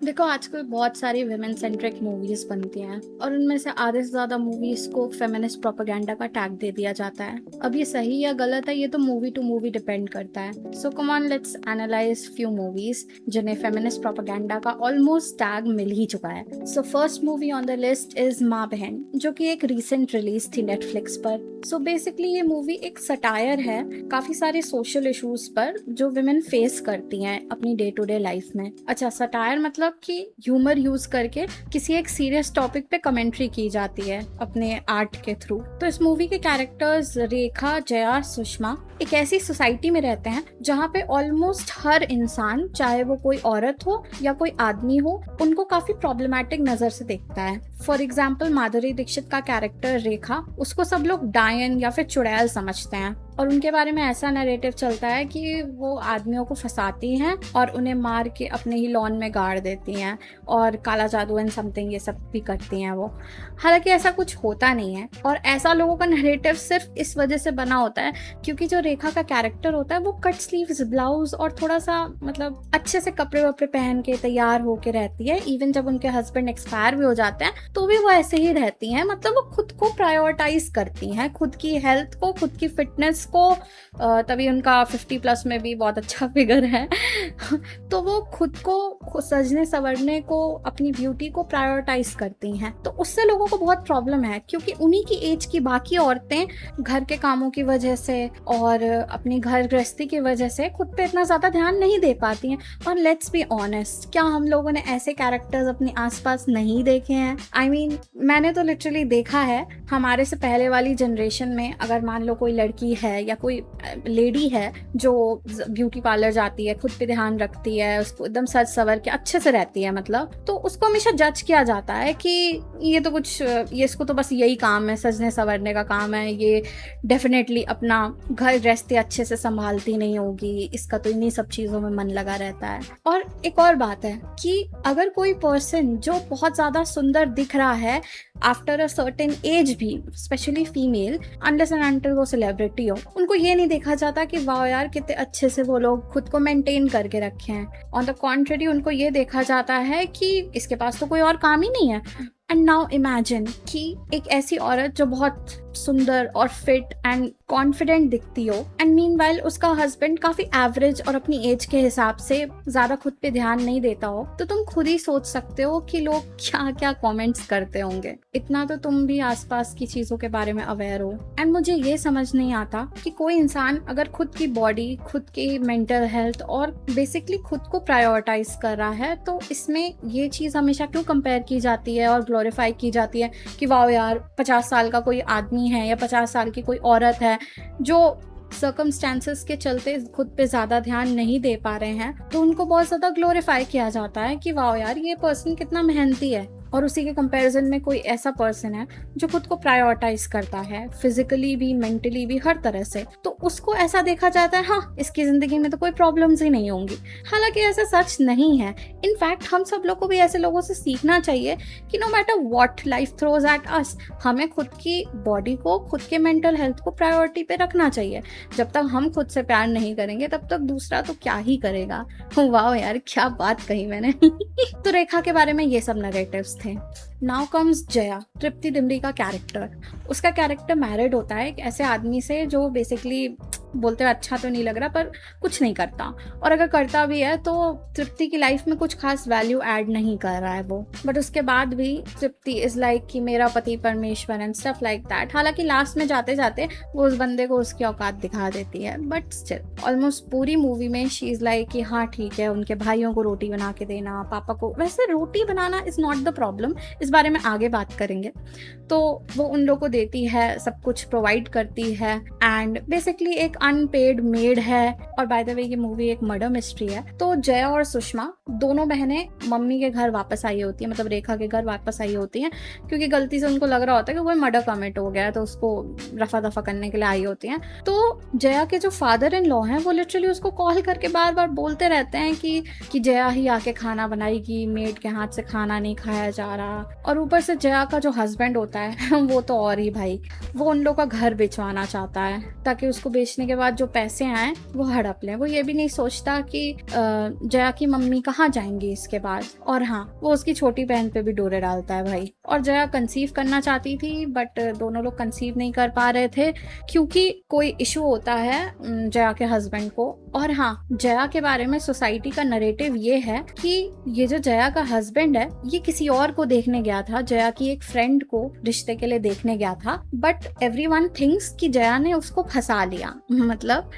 देखो आजकल बहुत सारी विमेन सेंट्रिक मूवीज बनती हैं और उनमें से आधे से ज्यादा मूवीज को फेमिनिस्ट प्रोपेगेंडा का टैग दे दिया जाता है। अब ये सही या गलत है, ये तो मूवी टू मूवी डिपेंड करता है। So come on, let's analyse few movies जिन्हें फेमिनिस्ट प्रोपेगेंडा का ऑलमोस्ट टैग मिल ही चुका है। So first movie on the list is Maa Behen, जो कि एक रिसेंट रिलीज थी नेटफ्लिक्स पर। सो बेसिकली ये मूवी एक सटायर है काफी सारे सोशल इश्यूज पर जो विमेन फेस करती हैं अपनी डे टू डे लाइफ में। अच्छा, सटायर मतलब कि ह्यूमर यूज करके किसी एक सीरियस टॉपिक पे कमेंट्री की जाती है अपने आर्ट के थ्रू। तो इस मूवी के कैरेक्टर्स रेखा, जया, सुषमा एक ऐसी सोसाइटी में रहते हैं जहाँ पे ऑलमोस्ट हर इंसान, चाहे वो कोई औरत हो या कोई आदमी हो, उनको काफी प्रॉब्लमैटिक नजर से देखता है। फॉर एग्जाम्पल माधुरी दीक्षित का कैरेक्टर रेखा, उसको सब लोग डायन या फिर चुड़ैल समझते हैं और उनके बारे में ऐसा नैरेटिव चलता है कि वो आदमियों को फंसाती हैं और उन्हें मार के अपने ही लॉन में गाड़ देती हैं और काला जादू एंड समथिंग ये सब भी करती हैं वो। हालांकि ऐसा कुछ होता नहीं है और ऐसा लोगों का नैरेटिव सिर्फ इस वजह से बना होता है क्योंकि जो रेखा का कैरेक्टर होता है वो कट स्लीव्स ब्लाउज और थोड़ा सा मतलब अच्छे से कपड़े वपड़े पहन के तैयार होके रहती है। इवन जब उनके हस्बैंड एक्सपायर भी हो जाते हैं तो भी वो ऐसे ही रहती हैं। मतलब वो खुद को प्रायोरिटाइज करती हैं, खुद की हेल्थ को, खुद की फिटनेस को। तभी उनका 50+ में भी बहुत अच्छा फिगर है। तो वो खुद को सजने संवरने को, अपनी ब्यूटी को प्रायोरिटाइज करती हैं। तो उससे लोगों को बहुत प्रॉब्लम है क्योंकि उन्हीं की एज की बाकी औरतें घर के कामों की वजह से और अपनी घर गृहस्थी की वजह से खुद पे इतना ज्यादा ध्यान नहीं दे पाती हैं। और लेट्स बी ऑनेस्ट, क्या हम लोगों ने ऐसे कैरेक्टर्स अपने आसपास नहीं देखे हैं? आई मीन मैंने तो लिटरली देखा है। हमारे से पहले वाली जनरेशन में अगर मान लो कोई लड़की है या कोई लेडी है जो ब्यूटी पार्लर जाती है, खुद पे ध्यान रखती है, उसको एकदम सज सवर के अच्छे से रहती है, मतलब तो उसको हमेशा जज किया जाता है कि ये तो कुछ, ये इसको तो बस यही काम है, सजने संवरने का काम है, ये डेफिनेटली अपना घर गृहस्थी अच्छे से संभालती नहीं होगी, इसका तो इन्हीं सब चीजों में मन लगा रहता है। और एक और बात है कि अगर कोई पर्सन जो बहुत ज्यादा सुंदर दिख रहा है आफ्टर अ सर्टेन एज भी, specially female, unless and until वो सेलिब्रिटी हो, उनको ये नहीं देखा जाता कि वाह यार कितने अच्छे से वो लोग खुद को मेंटेन करके रखे हैं। ऑन द कॉन्ट्ररी उनको ये देखा जाता है कि इसके पास तो कोई और काम ही नहीं है। एंड नाउ इमेजिन कि एक ऐसी औरत जो बहुत सुंदर और फिट एंड कॉन्फिडेंट दिखती हो एंड मीनवाइल उसका हस्बैंड काफी एवरेज और अपनी एज के हिसाब से ज्यादा खुद पे ध्यान नहीं देता हो, तो तुम खुद ही सोच सकते हो कि लोग क्या क्या कमेंट्स करते होंगे। इतना तो तुम भी आसपास की चीजों के बारे में अवेयर हो। एंड मुझे ये समझ नहीं आता कि कोई इंसान अगर खुद की बॉडी, खुद की मेंटल हेल्थ और बेसिकली खुद को प्रायोरिटाइज कर रहा है तो इसमें ये चीज हमेशा क्यों कंपेयर की जाती है और ग्लोरीफाई की जाती है कि वाह यार 50 साल का कोई आदमी है या 50 साल की कोई औरत है जो सर्कमस्टेंसेस के चलते खुद पे ज्यादा ध्यान नहीं दे पा रहे हैं, तो उनको बहुत ज्यादा ग्लोरीफाई किया जाता है कि वाह यार ये पर्सन कितना मेहनती है। और उसी के कंपैरिजन में कोई ऐसा पर्सन है जो खुद को प्रायोरिटाइज करता है फिजिकली भी, मेंटली भी, हर तरह से, तो उसको ऐसा देखा जाता है हाँ इसकी जिंदगी में तो कोई प्रॉब्लम्स ही नहीं होंगी। हालांकि ऐसा सच नहीं है। इनफैक्ट हम सब लोग को भी ऐसे लोगों से सीखना चाहिए कि no matter what life throws at us, हमें खुद की बॉडी को, खुद के मेंटल हेल्थ को प्रायोरिटी पे रखना चाहिए। जब तक हम खुद से प्यार नहीं करेंगे तब तक दूसरा तो क्या ही करेगा। वाह यार क्या बात कही मैंने। तो रेखा के बारे में ये सब नैरेटिव्स थे। नाउ कम्स जया, तृप्ति डिमरी का कैरेक्टर। उसका कैरेक्टर मैरिड होता है एक ऐसे आदमी से जो बेसिकली बोलते हुए अच्छा तो नहीं लग रहा पर कुछ नहीं करता, और अगर करता भी है तो तृप्ति की लाइफ में कुछ खास वैल्यू ऐड नहीं कर रहा है वो। बट उसके बाद भी तृप्ति इज लाइक कि मेरा पति परमेश्वर एंड स्टफ लाइक दैट। हालांकि लास्ट में जाते जाते वो उस बंदे को उसकी औकात दिखा देती है, बट स्टिल ऑलमोस्ट पूरी मूवी में शी इज लाइक कि हाँ ठीक है, उनके भाइयों को रोटी बना के देना, पापा को। वैसे रोटी बनाना इज नॉट द प्रॉब्लम, इस बारे में आगे बात करेंगे। तो वो उन लोगों को देती है, सब कुछ प्रोवाइड करती है एंड बेसिकली एक अनपेड मेड है। और बाय द वे ये मूवी एक मर्डर मिस्ट्री है। तो जया और सुषमा दोनों बहनें मम्मी के घर वापस आई होती है, मतलब रेखा के घर वापस आई होती हैं क्योंकि गलती से उनको लग रहा होता है कि कोई मर्डर कमिट हो गया है, तो उसको रफा दफा करने के लिए आई होती हैं। तो जया के जो फादर इन लॉ हैं वो लिटरली उसको कॉल करके बार बार बोलते रहते हैं कि जया ही आके खाना बनाएगी, मेड के हाथ से खाना नहीं खाया जा रहा। और ऊपर से जया का जो हस्बैंड होता है वो तो और ही भाई, वो उन लोग का घर बेचवाना चाहता है ताकि उसको बेचने के के बाद जो पैसे आए वो हड़प लें। वो ये भी नहीं सोचता कि जया की मम्मी कहाँ जाएंगी इसके बाद। और हाँ, वो उसकी छोटी बहन पे भी डोरे डालता है भाई। और जया कंसीव करना चाहती थी बट दोनों लोग कंसीव नहीं कर पा रहे थे क्योंकि कोई इशू होता है जया के हस्बैंड को। और हाँ, जया के बारे में सोसाइटी का नरेटिव ये है कि ये जो जया का हस्बैंड है ये किसी और को देखने गया था, जया की एक फ्रेंड को रिश्ते के लिए देखने गया था, बट एवरीवन थिंक्स कि जया ने उसको फंसा लिया। मतलब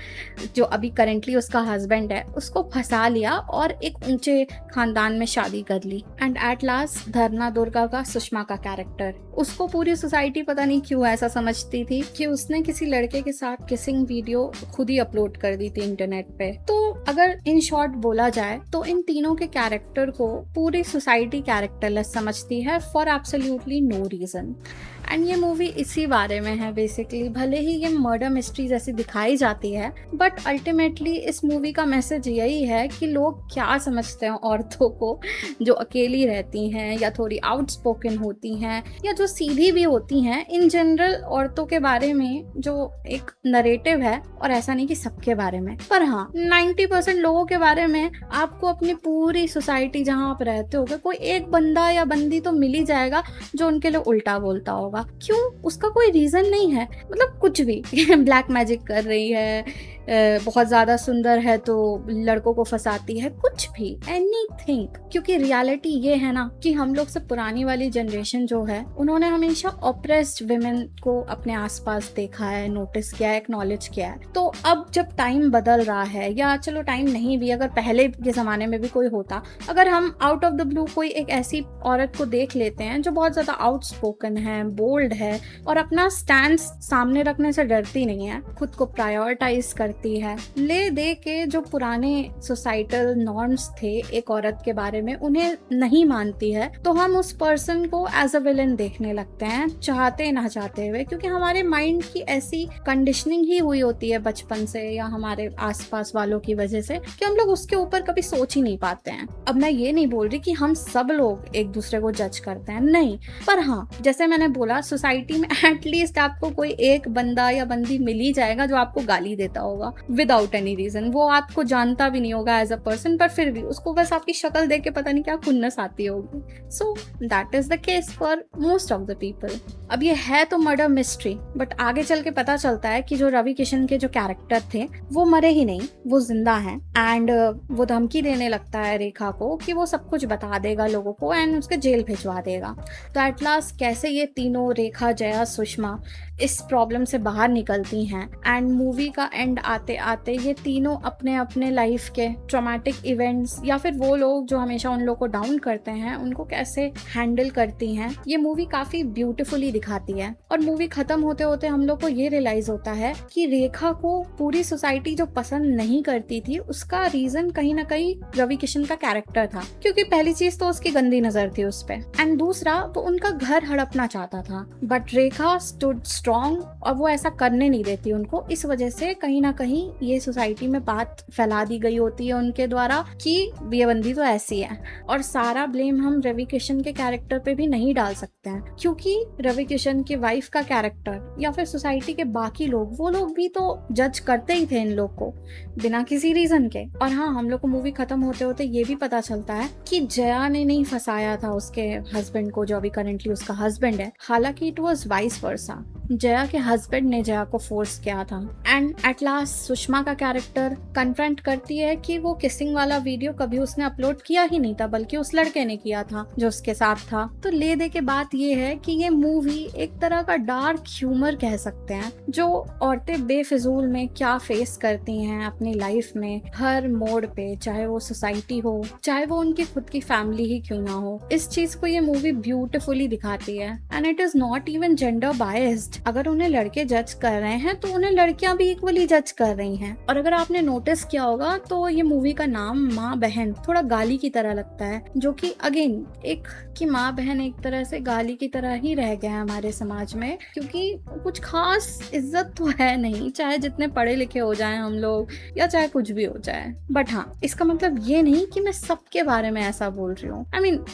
जो अभी करेंटली उसका हस्बैंड है उसको फंसा लिया और एक ऊंचे खानदान में शादी कर ली। एंड एट लास्ट धरना दुर्गा का सुषमा का कैरेक्टर, उसको पूरी सोसाइटी पता नहीं क्यों ऐसा समझती थी कि उसने किसी लड़के के साथ किसिंग वीडियो खुद ही अपलोड कर दी थी इंटरनेट पे। तो अगर इन शॉर्ट बोला जाए तो इन तीनों के कैरेक्टर को पूरी सोसाइटी कैरेक्टरलेस समझती है for absolutely no reason. And ये मूवी इसी बारे में है बेसिकली। भले ही ये मर्डर मिस्ट्री जैसी दिखाई जाती है बट अल्टीमेटली इस मूवी का मैसेज यही है कि लोग क्या समझते हैं औरतों को जो अकेली रहती हैं या थोड़ी आउटस्पोकन होती हैं या जो सीधी भी होती हैं। इन जनरल औरतों के बारे में जो एक नरेटिव है, और ऐसा नहीं कि सबके बारे में, पर हाँ 90% लोगों के बारे में आपको अपनी पूरी सोसाइटी जहाँ आप रहते होगे कोई एक बंदा या बंदी तो मिल ही जाएगा जो उनके लिए उल्टा बोलता होगा। क्यों? उसका कोई रीजन नहीं है, मतलब कुछ भी ब्लैक मैजिक कर रही है, बहुत ज्यादा सुंदर है तो लड़कों को फंसाती है, कुछ भी एनीथिंग। क्योंकि रियलिटी ये है ना कि हम लोग से पुरानी वाली जनरेशन जो है उन्होंने हमेशा ऑप्रेस्ड विमेन को अपने आसपास देखा है, नोटिस किया है, एक्नॉलेज किया है। तो अब जब टाइम बदल रहा है, या चलो टाइम नहीं भी, अगर पहले के जमाने में भी कोई होता, अगर हम आउट ऑफ द ब्लू कोई एक ऐसी औरत को देख लेते हैं जो बहुत ज्यादा आउटस्पोकन है, बोल्ड है और अपना स्टैंड सामने रखने से डरती नहीं है, खुद को प्रायोरिटाइज करती है, ले दे के जो पुराने सोसाइटल नॉर्म्स थे एक औरत के बारे में उन्हें नहीं मानती है, तो हम उस पर्सन को एज अ विलन देखने लगते हैं, चाहते ना चाहते हुए। क्योंकि हमारे माइंड की ऐसी कंडीशनिंग ही हुई होती है बचपन से या हमारे आसपास वालों की वजह से कि हम लोग उसके ऊपर कभी सोच ही नहीं पाते हैं। अब मैं ये नहीं बोल रही कि हम सब लोग एक दूसरे को जज करते हैं, नहीं, पर हाँ जैसे मैंने बोला सोसाइटी में एटलीस्ट आपको कोई एक बंदा या बंदी मिल ही जाएगा जो आपको गाली देता होगा विदाउट एनी रीजन। वो आपको जानता भी नहीं होगा एज अ पर्सन, पर फिर भी उसको बस आपकी शक्ल देख के पता नहीं क्या खुन्नस आती होगी। So that is the case for most of the people. अब ये है तो मर्डर मिस्ट्री, बट आगे चल के पता चलता है कि जो रवि किशन के जो कैरेक्टर थे वो मरे ही नहीं, वो जिंदा हैं। एंड वो धमकी देने लगता है रेखा को कि वो सब कुछ बता देगा लोगों को एंड उसके जेल भिजवा देगा। तो एट लास्ट कैसे ये तीनों, रेखा, जया, सुषमा, इस प्रॉब्लम से बाहर निकलती हैं। एंड मूवी का एंड आते आते ये तीनों अपने अपने लाइफ के ट्रॉमेटिक इवेंट्स या फिर वो लोग जो हमेशा उन लोग को डाउन करते हैं उनको कैसे हैंडल करती हैं, ये मूवी काफी ब्यूटीफुली दिखाती है। और मूवी खत्म होते होते हम लोग को ये रियलाइज होता है कि रेखा को पूरी सोसाइटी जो पसंद नहीं करती थी उसका रीजन कहीं ना कहीं रवि किशन का कैरेक्टर था। क्योंकि पहली चीज तो उसकी गंदी नजर थी उस पे, एंड दूसरा वो उनका घर हड़पना चाहता था, बट रेखा स्टूड स्ट्रॉन्ग और वो ऐसा करने नहीं देती उनको। इस वजह से कहीं ना कहीं ये सोसाइटी में बात फैला दी गई होती है उनके द्वारा कि ये बंदी तो ऐसी है। और सारा ब्लेम हम रवि किशन के कैरेक्टर पे भी नहीं डाल सकते हैं, क्योंकि रवि किशन की वाइफ का कैरेक्टर या फिर सोसाइटी के बाकी लोग, वो लोग भी तो जज करते ही थे इन लोग को बिना किसी रीजन के। और हाँ, हम लोग को मूवी खत्म होते होते ये भी पता चलता है कि जया ने नहीं फंसाया था उसके हस्बैंड को, जो अभी करेंटली उसका हस्बैंड है। हालांकि it was vice versa, Jaya के हस्बैंड ने जया को फोर्स किया था। एंड एट लास्ट सुषमा का कैरेक्टर कन्फ्रंट करती है कि वो किसिंग वाला वीडियो कभी उसने अपलोड किया ही नहीं था, बल्कि उस लड़के ने किया था जो उसके साथ था। तो ले दे के बात ये है कि ये मूवी एक तरह का डार्क ह्यूमर कह सकते हैं, जो औरतें बेफिजूल में क्या फेस करती हैं अपनी लाइफ में हर मोड़ पे, चाहे वो सोसाइटी हो, चाहे वो उनकी खुद की फैमिली ही क्यों ना हो। इस चीज को ये मूवी ब्यूटिफुली दिखाती है। And it is not even gender biased. अगर उन्हें लड़के जज कर रहे हैं तो उन्हें लड़कियां भी इक्वली जज कर रही हैं। और अगर आपने नोटिस किया होगा तो ये मूवी का नाम माँ बहन थोड़ा गाली की तरह लगता है, जो कि अगेन एक कि माँ बहन एक तरह से गाली की तरह ही रह गया है हमारे समाज में, क्योंकि कुछ खास इज्जत तो है नहीं, चाहे जितने पढ़े लिखे हो जाएं हम लोग या चाहे कुछ भी हो जाए। बट हाँ, इसका मतलब ये नहीं कि मैं सबके बारे में ऐसा बोल रही हूँ।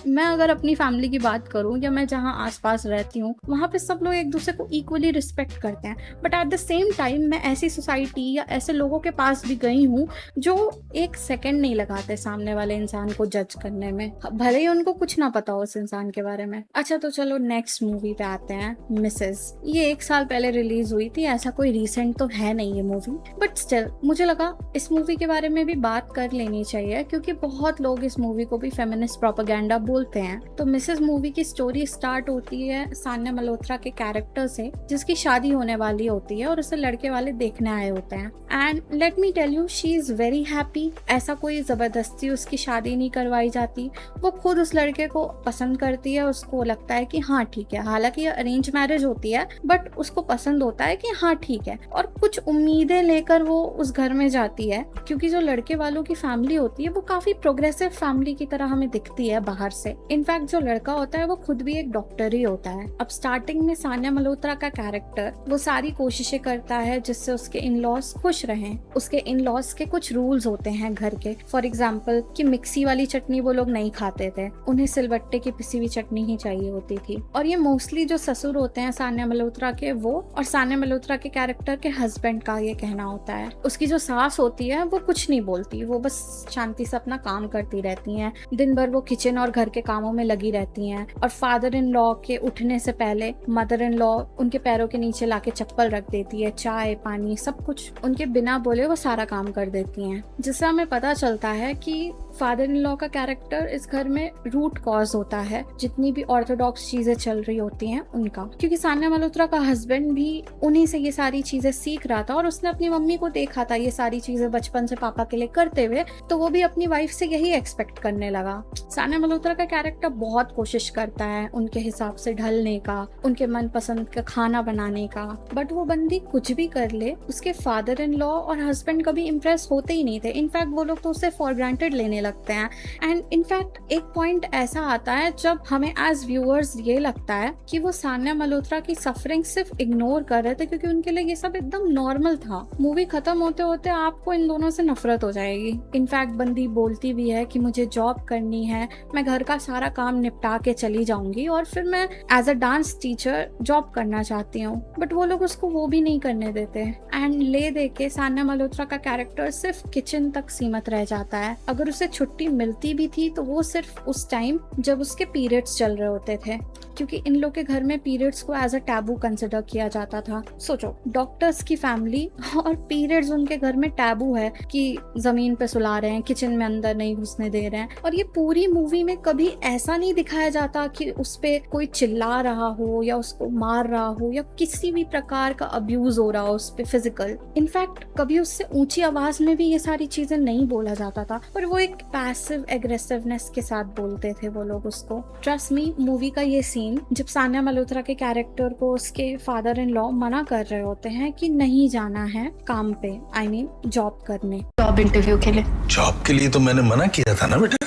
मैं अगर अपनी फैमिली की बात करूँ या मैं जहाँ आसपास रहती हूँ वहाँ पे सब लोग एक दूसरे को इक्वली इक्वली रिस्पेक्ट करते हैं, but at the same time मैं ऐसी सोसाइटी या ऐसे लोगों के पास भी गई हूँ जो एक सेकंड नहीं लगाते सामने वाले इंसान को जज करने में, भले ही उनको कुछ ना पता हो उस इंसान के बारे में। अच्छा तो चलो नेक्स्ट मूवी पे आते हैं, मिसेस। ये 1 साल पहले रिलीज हुई थी, ऐसा कोई रिसेंट तो है नहीं ये मूवी, बट स्टिल मुझे लगा इस मूवी के बारे में भी बात कर लेनी चाहिए क्योंकि बहुत लोग इस मूवी को भी फेमिनिस्ट प्रोपेगेंडा बोलते हैं। तो मिसेस मूवी की स्टोरी स्टार्ट होती है सान्या मल्होत्रा के कैरेक्टर से, जिसकी शादी होने वाली होती है और उसे लड़के वाले देखने आए होते हैं। And let me tell you, she is very happy. ऐसा कोई जबरदस्ती उसकी शादी नहीं करवाई जाती, वो खुद उस लड़के को पसंद करती है, उसको लगता है कि हाँ ठीक है, हालांकि ये अरेंज मैरिज होती है बट उसको पसंद होता है कि हाँ ठीक है, और कुछ उम्मीदें लेकर वो उस घर में जाती है क्योंकि जो लड़के वालों की फैमिली होती है वो काफी प्रोग्रेसिव फैमिली की तरह हमें दिखती है बाहर से। इनफैक्ट जो लड़का होता है वो खुद भी एक डॉक्टर ही होता है। अब स्टार्टिंग में सान्या मल्होत्रा का कैरेक्टर वो सारी कोशिशें करता है जिससे उसके इन लॉज खुश रहें। उसके इन लॉज के कुछ रूल्स होते हैं घर के, फॉर एग्जाम्पल कि मिक्सी वाली चटनी वो लोग नहीं खाते थे, उन्हें सिलबट्टे की पिसी हुई चटनी ही चाहिए होती थी। और ये मोस्टली जो ससुर होते हैं सान्या मल्होत्रा के, वो और सान्या मल्होत्रा के कैरेक्टर के हस्बैंड का ये कहना होता है। उसकी जो सास होती है वो कुछ नहीं बोलती, वो बस शांति से अपना काम करती रहती हैं, दिन भर वो किचन और घर के कामों में लगी रहती हैं। और फादर इन लॉ के उठने से पहले मदर इन लॉ उनके पैरों के नीचे लाके चप्पल रख देती है, चाय पानी सब कुछ उनके बिना बोले वो सारा काम कर देती हैं, जिससे हमें पता चलता है कि फादर इन लॉ का कैरेक्टर इस घर में रूट कॉज होता है जितनी भी ऑर्थोडॉक्स चीजें चल रही होती हैं उनका, क्योंकि सान्या मल्होत्रा का हस्बैंड भी उन्हीं से ये सारी चीजें सीख रहा था और उसने अपनी मम्मी को देखा था ये सारी चीजें बचपन से पापा के लिए करते हुए, तो वो भी अपनी वाइफ से यही एक्सपेक्ट करने लगा। सान्या मल्होत्रा का कैरेक्टर बहुत कोशिश करता है उनके हिसाब से ढलने का, उनके मनपसंद का खाना बनाने का, बट वो बंदी कुछ भी कर ले उसके फादर इन लॉ और हस्बैंड कभी इम्प्रेस होते ही नहीं थे। इनफैक्ट वो लोग तो उसे फॉर ग्रांटेड लेने लगते हैं। एंड इनफैक्ट एक पॉइंट ऐसा आता है जब हमें एज व्यूअर्स ये लगता है कि वो सान्या मल्होत्रा की सफरिंग सिर्फ इग्नोर कर रहे थे क्योंकि उनके लिए ये सब एकदम नॉर्मल था। मूवी खत्म होते होते आपको इन दोनों से नफरत हो जाएगी। इनफैक्ट बंदी बोलती भी है कि मुझे जॉब करनी है, मैं घर का सारा काम निपटा के चली जाऊंगी और फिर मैं as a dance teacher job करना चाहती हूँ, बट वो लोग उसको वो भी नहीं करने देते। एंड ले दे के सान्या मल्होत्रा का कैरेक्टर सिर्फ किचन तक सीमित रह जाता है। अगर उसे छुट्टी मिलती भी थी तो वो सिर्फ उस टाइम जब उसके पीरियड्स चल रहे होते थे, क्योंकि इन लोग के घर में पीरियड्स को एज अ टैबू कंसिडर किया जाता था। सोचो, डॉक्टर्स की फैमिली और पीरियड्स उनके घर में टैबू है कि जमीन पे सुला रहे हैं, किचन में अंदर नहीं घुसने दे रहे हैं। और ये पूरी मूवी में कभी ऐसा नहीं दिखाया जाता कि उस पे कोई चिल्ला रहा हो या उसको मार रहा हो या किसी भी प्रकार का अब्यूज हो रहा हो उस पे फिजिकल। इनफैक्ट कभी उससे ऊंची आवाज में भी ये सारी चीजें नहीं बोला जाता था, पर वो एक पैसिव एग्रेसिवनेस के साथ बोलते थे वो लोग उसको। ट्रस्ट मी, मूवी का ये सीन जब सान्या मल्होत्रा के कैरेक्टर को उसके फादर इन लॉ मना कर रहे होते हैं कि नहीं जाना है काम पे, आई मीन जॉब करने, जॉब इंटरव्यू के लिए। जॉब के लिए तो मैंने मना किया था ना बेटा।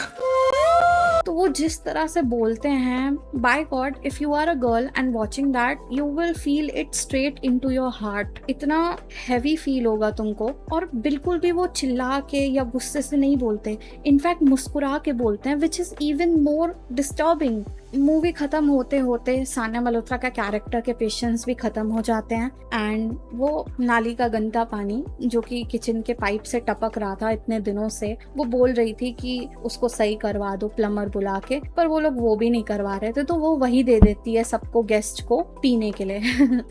तो वो जिस तरह से बोलते हैं, by God, if you are a girl and watching that you will feel it straight into your heart. इतना हैवी फील होगा तुमको। और बिल्कुल भी वो चिल्ला के या गुस्से से नहीं बोलते, इनफैक्ट मुस्कुरा के बोलते हैं, which is even more disturbing. Movie खत्म होते होते सान्या मल्होत्रा का कैरेक्टर के पेशेंस भी खत्म हो जाते हैं एंड वो नाली का गंदा पानी जो कि किचन के पाइप से टपक रहा था इतने दिनों से, वो बोल रही थी कि उसको सही करवा दो प्लम्बर बुला के, पर वो लोग वो भी नहीं करवा रहे थे, तो वो वही दे देती है सबको, गेस्ट को पीने के लिए।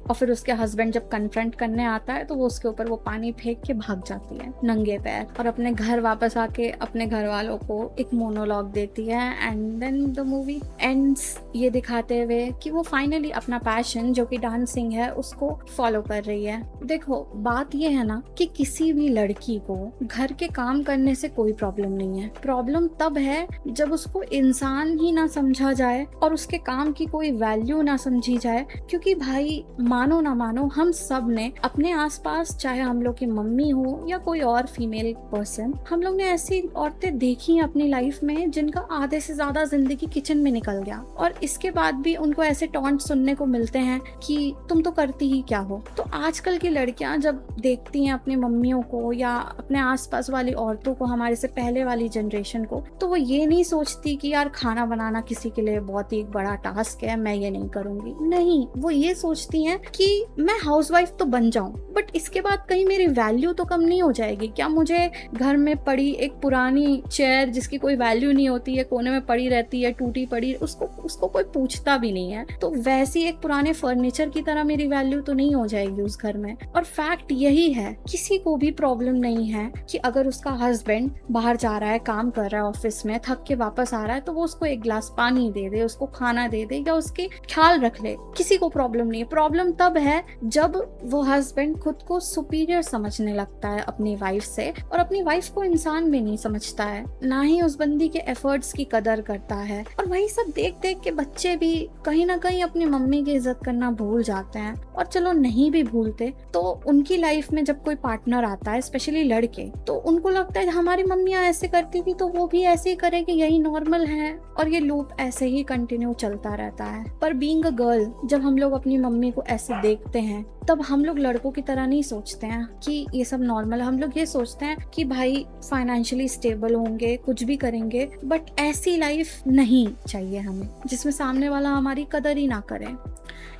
और फिर उसके हस्बैंड जब कन्फ्रंट करने आता है तो वो उसके ऊपर वो पानी फेंक के भाग जाती है नंगे पैर और अपने घर वापस आके अपने घर वालों को एक मोनोलॉग देती है। And then the movie ends ये दिखाते हुए कि वो फाइनली अपना पैशन जो कि डांसिंग है उसको फॉलो कर रही है। देखो, बात ये है ना कि किसी भी लड़की को घर के काम करने से कोई प्रॉब्लम नहीं है। प्रॉब्लम तब है जब उसको इंसान ही ना समझा जाए और उसके काम की कोई वैल्यू ना समझी जाए, क्योंकि भाई मानो ना मानो हम सब ने अपने आसपास, चाहे हम लोग की मम्मी हो या कोई और फीमेल पर्सन, हम लोग ने ऐसी औरतें देखी हैं अपनी लाइफ में जिनका आधे से ज्यादा जिंदगी किचन में निकल गया, और इसके बाद भी उनको ऐसे टॉन्ट सुनने को मिलते हैं कि तुम तो करती ही क्या हो। तो आजकल की लड़कियां जब देखती हैं अपनी मम्मियों को या अपने आसपास वाली औरतों को, हमारे से पहले वाली जनरेशन को, तो वो ये नहीं सोचती कि यार खाना बनाना किसी के लिए बहुत ही बड़ा टास्क है, मैं ये नहीं करूंगी। नहीं, वो ये सोचती हैं कि मैं हाउसवाइफ तो बन जाऊं, बट इसके बाद कहीं मेरी वैल्यू तो कम नहीं हो जाएगी क्या? मुझे घर में पड़ी एक पुरानी चेयर जिसकी कोई वैल्यू नहीं होती है, कोने में पड़ी रहती है, टूटी पड़ी, उसको कोई पूछता भी नहीं है, तो वैसी एक पुराने फर्नीचर की तरह मेरी वैल्यू तो नहीं हो जाएगी उस घर में। और फैक्ट यही है, किसी को भी प्रॉब्लम नहीं है कि अगर उसका हस्बैंड बाहर जा रहा है, काम कर रहा है ऑफिस में, थक के वापस आ रहा है, तो वो उसको एक गिलास पानी दे दे, उसको खाना दे दे या उसके ख्याल रख ले। किसी को प्रॉब्लम नहीं है। प्रॉब्लम तब है जब वो हस्बैंड खुद को सुपीरियर समझने लगता है अपनी वाइफ से, और अपनी वाइफ को इंसान भी नहीं समझता है, ना ही उस बंदी के एफर्ट्स की कदर करता है। और वही सब देख देख के बच्चे भी कहीं ना कहीं अपनी मम्मी की इज्जत करना भूल जाते हैं। और चलो नहीं भी भूलते तो उनकी लाइफ में जब कोई पार्टनर आता है, स्पेशली लड़के, तो उनको लगता है हमारी मम्मियाँ ऐसे करती थी तो वो भी ऐसे ही करेगी, यही नॉर्मल है, और ये लूप ऐसे ही कंटिन्यू चलता रहता है। पर बीइंग अ गर्ल, जब हम लोग अपनी मम्मी को ऐसे देखते हैं, तब हम लोग लड़कों की तरह नहीं सोचते हैं कि ये सब नॉर्मल है। हम लोग ये सोचते हैं कि भाई फाइनेंशियली स्टेबल होंगे, कुछ भी करेंगे, बट ऐसी लाइफ नहीं चाहिए हमें जिसमें सामने वाला हमारी कदर ही ना करे।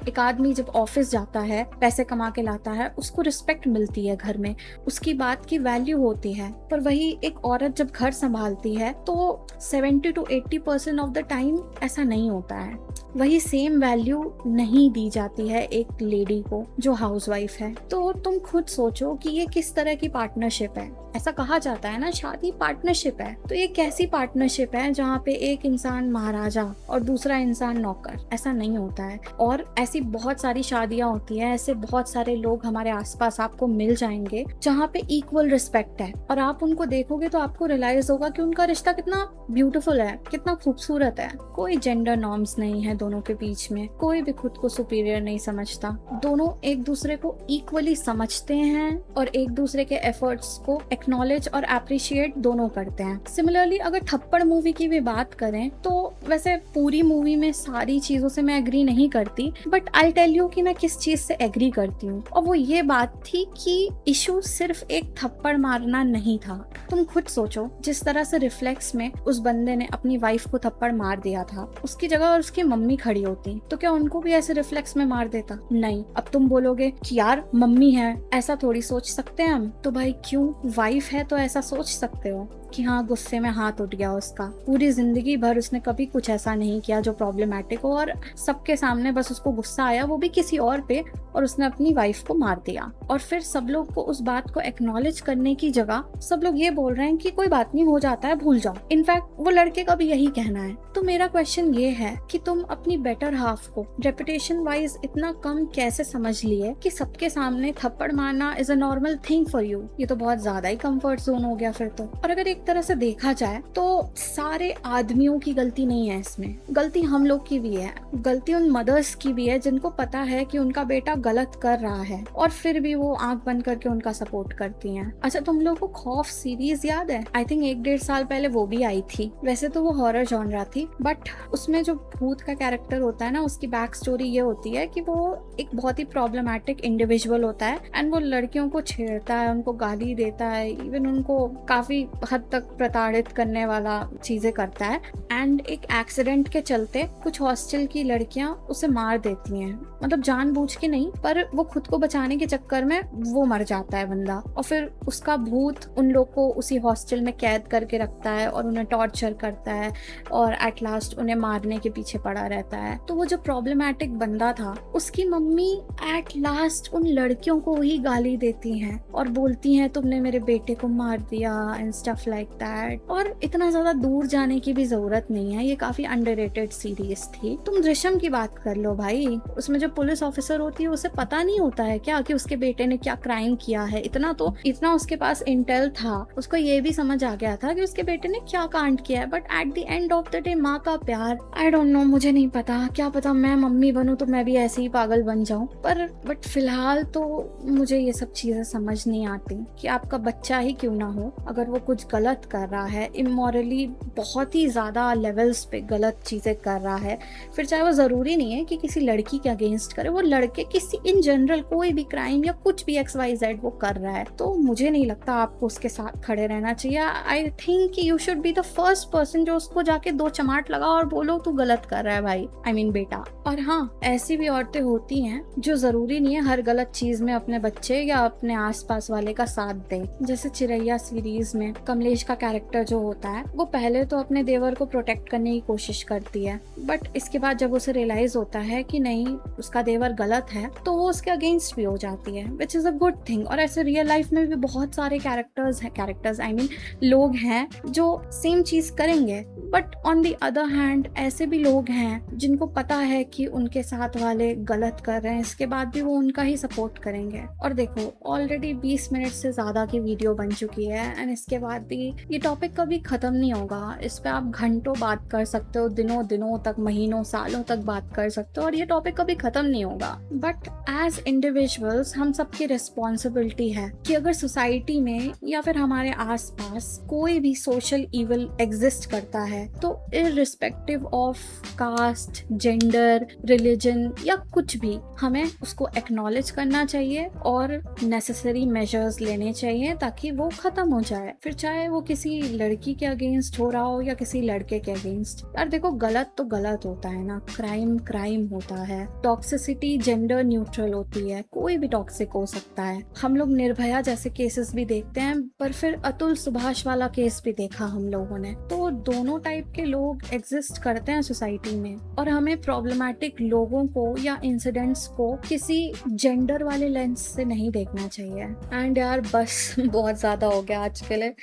एक आदमी जब ऑफिस जाता है, पैसे कमा के लाता है, उसको रिस्पेक्ट मिलती है घर में, उसकी बात की वैल्यू होती है। पर वही एक औरत जब घर संभालती है तो 70 to 80% ऑफ द टाइम ऐसा नहीं होता है। वही सेम वैल्यू नहीं दी जाती है एक लेडी को जो हाउसवाइफ है। तो तुम खुद सोचो कि ये किस तरह की पार्टनरशिप है। ऐसा कहा जाता है ना, शादी पार्टनरशिप है, तो ये कैसी पार्टनरशिप है जहाँ पे एक इंसान महाराजा और दूसरा इंसान नौकर? ऐसा नहीं होता है। और ऐसी बहुत सारी शादियां होती हैं, ऐसे बहुत सारे लोग हमारे आसपास आपको मिल जाएंगे जहाँ पे इक्वल रिस्पेक्ट है, और आप उनको देखोगे तो आपको रियलाइज होगा कि उनका रिश्ता कितना ब्यूटीफुल है, कितना खूबसूरत है। कोई जेंडर नॉर्म्स नहीं है दोनों के बीच में, कोई भी खुद को सुपीरियर नहीं समझता, दोनों एक दूसरे को इक्वली समझते हैं और एक दूसरे के एफर्ट्स को एक्नॉलेज और अप्रिशिएट दोनों करते हैं। सिमिलरली अगर थप्पड़ मूवी की भी बात करें तो वैसे पूरी मूवी में सारी चीजों से मैं एग्री नहीं करती, बट आई टेल यू कि मैं किस चीज से एग्री करती हूँ, और वो ये बात थी कि इशू सिर्फ एक थप्पड़ मारना नहीं था। तुम खुद सोचो, जिस तरह से रिफ्लेक्स में उस बंदे ने अपनी वाइफ को थप्पड़ मार दिया था, उसकी जगह और उसकी मम्मी खड़ी होती तो क्या उनको भी ऐसे रिफ्लेक्स में मार देता? नहीं। अब तुम बोलोगे कि यार मम्मी है, ऐसा थोड़ी सोच सकते हैं हम, तो भाई क्यों, वाइफ है तो ऐसा सोच सकते हो कि हाँ गुस्से में हाथ उठ गया उसका, पूरी जिंदगी भर उसने कभी कुछ ऐसा नहीं किया जो प्रॉब्लमैटिक हो, और सबके सामने बस उसको गुस्सा आया, वो भी किसी और पे, और उसने अपनी वाइफ को मार दिया। और फिर सब लोग को उस बात को एक्नॉलेज करने की जगह सब लोग ये बोल रहे हैं कि कोई बात नहीं, हो जाता है, भूल जाओ। इनफैक्ट वो लड़के का भी यही कहना है। तो मेरा क्वेश्चन ये है कि तुम अपनी बेटर हाफ को रेपुटेशन वाइज इतना कम कैसे समझ लिए कि सबके सामने थप्पड़ मारना is a normal thing for you? ये तो बहुत ज्यादा ही कंफर्ट जोन हो गया फिर तो। और अगर एक तरह से देखा जाए तो सारे आदमियों की गलती नहीं है इसमें, गलती हम लोग की भी है, गलती उन मदर्स की भी है जिनको पता है कि उनका बेटा गलत कर रहा है और फिर भी वो आंख बंद करके उनका सपोर्ट करती हैं। अच्छा, तुम लोगों को खौफ सीरीज याद है? आई थिंक 1-1.5 साल पहले वो भी आई थी। वैसे तो वो हॉरर जॉनरा थी, बट उसमें जो भूत का कैरेक्टर होता है ना, उसकी बैक स्टोरी ये होती है कि वो एक बहुत ही प्रॉब्लमैटिक इंडिविजुअल होता है एंड वो लड़कियों को छेड़ता है, उनको गाली देता है, इवन उनको काफी हद तक प्रताड़ित करने वाला चीजें करता है। एंड एक एक्सीडेंट के चलते कुछ हॉस्टल की लड़कियां उसे मार देती हैं, मतलब जानबूझ के नहीं, पर वो खुद को बचाने के चक्कर में वो मर जाता है बंदा। और फिर उसका भूत उन लोग को उसी हॉस्टल में कैद करके रखता है और उन्हें टॉर्चर करता है और एट लास्ट उन्हें मारने के पीछे पड़ा रहता है। तो वो जो प्रॉब्लमैटिक बंदा था, उसकी मम्मी एट लास्ट उन लड़कियों को ही गाली देती हैं और बोलती हैं तुमने मेरे बेटे को मार दिया एंड स्टफ लाइक दैट। और इतना ज्यादा दूर जाने की भी जरूरत नहीं है, ये काफी अंडररेटेड सीरीज थी। तुम दृश्यम की बात कर लो भाई, उसमें जो पुलिस ऑफिसर होती है उसे पता नहीं होता है क्या कि उसके बेटे ने क्या क्राइम किया है? इतना उसके पास इंटेल था, उसको ये भी समझ आ गया था कि उसके बेटे ने क्या कांड किया है। But at the end of the day माँ का प्यार, आई डोंट नो, मुझे नहीं पता, क्या पता मैं मम्मी बनूं तो मैं भी ऐसे ही पागल बन जाऊं। बट फिलहाल तो मुझे ये सब चीजें समझ नहीं आती कि आपका बच्चा ही क्यों ना हो, अगर वो कुछ गलत कर रहा है, इमोरली बहुत ही ज्यादा लेवल्स पे गलत चीज़ें कर रहा है, फिर चाहे वो ज़रूरी नहीं है कि किसी लड़की के अगेंस्ट करे, वो लड़के किसी इन जनरल कोई भी क्राइम या कुछ भी XYZ वो कर रहा है, तो मुझे नहीं लगता आपको उसके साथ खड़े रहना चाहिए। I think you should be the first person जो उसको जाके 2 चमाट लगा और बोलो तू गलत कर रहा है भाई, आई मीन बेटा। और हाँ, ऐसी भी औरतें होती हैं जो ज़रूरी नहीं है हर गलत चीज़ में अपने बच्चे या अपने आसपास वाले का साथ दें। जैसे चिरैया सीरीज में कमलेश का कैरेक्टर जो होता है, वो पहले तो अपने देवर को प्रोटेक्ट करने की कोशिश करती है, बट इसके बाद जब उसे रियलाइज होता है कि नहीं उसका देवर गलत है, तो वो उसके अगेंस्ट भी हो जाती है, which is a good thing. और ऐसे रियल लाइफ में भी बहुत सारे कैरेक्टर्स आई मीन लोग हैं जो सेम चीज़ करेंगे, but on the other hand ऐसे भी लोग हैं जिनको पता है कि उनके साथ वाले गलत कर रहे हैं, इसके बाद भी वो उनका ही सपोर्ट करेंगे। और देखो ऑलरेडी 20 मिनट से ज़्यादा की वीडियो बन चुकी है एंड इसके बाद भी ये टॉपिक कभी ख़त्म नहीं होगा। इस पे आप घंटों बात कर सकते हो, दिनों तक, महीनों सालों तक बात कर सकते हो, और ये टॉपिक कभी ख़त्म नहीं होगा। बट एज इंडिविजुअल्स हम सबकी रिस्पॉन्सिबिलिटी है कि अगर सोसाइटी में या फिर हमारे आसपास कोई भी सोशल इविल एग्जिस्ट करता है, तो irrespective of caste, gender, religion या कुछ भी, हमें उसको एक्नॉलेज करना चाहिए और नेसेसरी मेजर्स लेने चाहिए ताकि वो खत्म हो जाए। फिर चाहे वो किसी लड़की के अगेंस्ट हो रहा हो या किसी लड़के के अगेंस्ट। यार देखो गलत तो गलत होता है ना, क्राइम होता है, टॉक्सिसिटी जेंडर न्यूट्रल होती है, कोई भी टॉक्सिक हो सकता है। हम लोग निर्भया जैसे केसेस भी देखते हैं, पर फिर अतुल सुभाष वाला केस भी देखा हम लोगों ने। तो दोनों टाइप के लोग एग्जिस्ट करते हैं सोसाइटी में, और हमें प्रॉब्लमैटिक लोगों को या इंसिडेंट्स को किसी जेंडर वाले लेंस से नहीं देखना चाहिए। एंड यार बस बहुत ज़्यादा हो गया आज के लिए,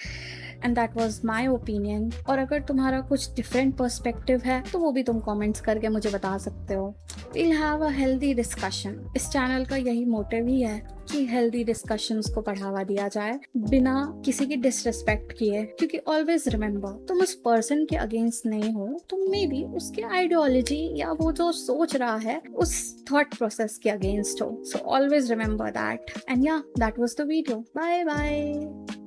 and that was my opinion. और अगर तुम्हारा कुछ डिफरेंट पर्सपेक्टिव है तो वो भी तुम कमेंट्स करके मुझे बता सकते हो। We'll have a healthy discussion. इस चैनल का यही मोटिव ही है कि हेल्दी डिस्कशंस को बढ़ावा दिया जाए बिना किसी की डिसरिस्पेक्ट किए, क्योंकि ऑलवेज रिमेंबर तुम उस पर्सन के अगेंस्ट नहीं हो, तुम मे बी उसके आइडियोलॉजी या वो जो सोच रहा है उस थॉट प्रोसेस के अगेंस्ट हो। So always remember that, and या that was the video. Bye bye.